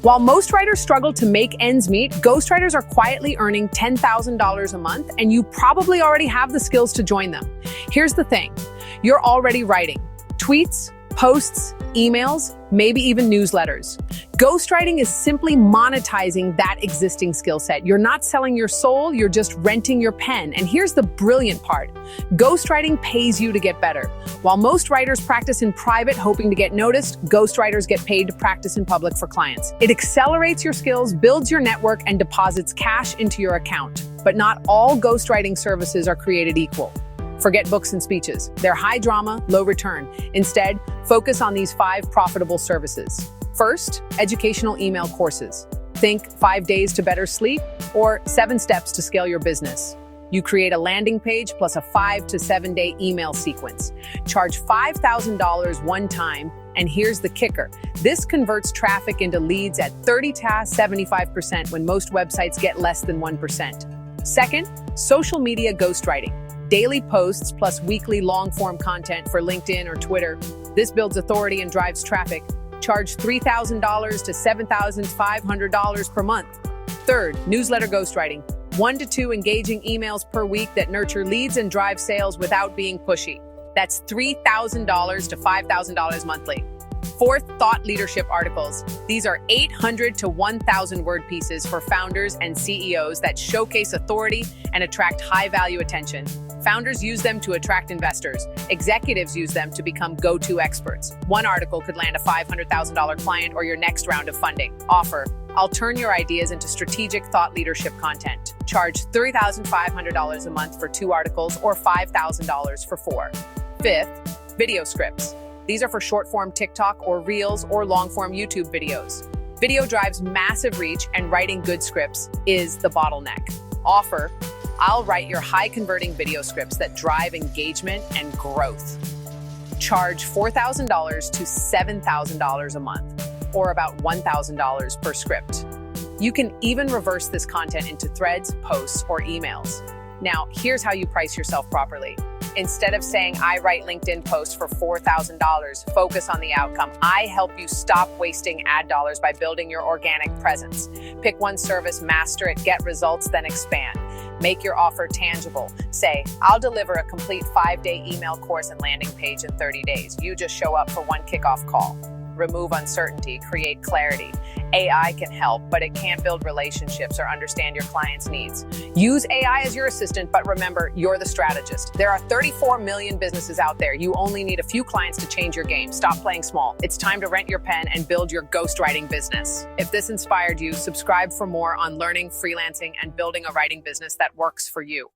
While most writers struggle to make ends meet, ghostwriters are quietly earning $10,000 a month, and you probably already have the skills to join them. Here's the thing. You're already writing tweets, posts, emails, maybe even newsletters. Ghostwriting is simply monetizing that existing skill set. You're not selling your soul, you're just renting your pen. And here's the brilliant part. Ghostwriting pays you to get better. While most writers practice in private hoping to get noticed, ghostwriters get paid to practice in public for clients. It accelerates your skills, builds your network, and deposits cash into your account. But not all ghostwriting services are created equal. Forget books and speeches. They're high drama, low return. Instead, focus on these 5 profitable services. First, educational email courses. Think 5 days to better sleep or 7 steps to scale your business. You create a landing page plus a 5 to 7 day email sequence. Charge $5,000 one time, and here's the kicker. This converts traffic into leads at 30 to 75% when most websites get less than 1%. Second, social media ghostwriting. Daily posts plus weekly long-form content for LinkedIn or Twitter. This builds authority and drives traffic. Charge $3,000 to $7,500 per month. Third, newsletter ghostwriting. 1 to 2 engaging emails per week that nurture leads and drive sales without being pushy. That's $3,000 to $5,000 monthly. Fourth, thought leadership articles. These are 800 to 1,000 word pieces for founders and CEOs that showcase authority and attract high-value attention. Founders use them to attract investors. Executives use them to become go-to experts. One article could land a $500,000 client or your next round of funding. Offer. I'll turn your ideas into strategic thought leadership content. Charge $3,500 a month for 2 articles or $5,000 for 4. Fifth, video scripts. These are for short-form TikTok or Reels or long-form YouTube videos. Video drives massive reach, and writing good scripts is the bottleneck. Offer. I'll write your high-converting video scripts that drive engagement and growth. Charge $4,000 to $7,000 a month, or about $1,000 per script. You can even reverse this content into threads, posts, or emails. Now, here's how you price yourself properly. Instead of saying, I write LinkedIn posts for $4,000, focus on the outcome. I help you stop wasting ad dollars by building your organic presence. Pick one service, master it, get results, then expand. Make your offer tangible. Say, I'll deliver a complete 5-day email course and landing page in 30 days. You just show up for one kickoff call. Remove uncertainty, create clarity. AI can help, but it can't build relationships or understand your client's needs. Use AI as your assistant, but remember, you're the strategist. There are 34 million businesses out there. You only need a few clients to change your game. Stop playing small. It's time to rent your pen and build your ghostwriting business. If this inspired you, subscribe for more on learning, freelancing, and building a writing business that works for you.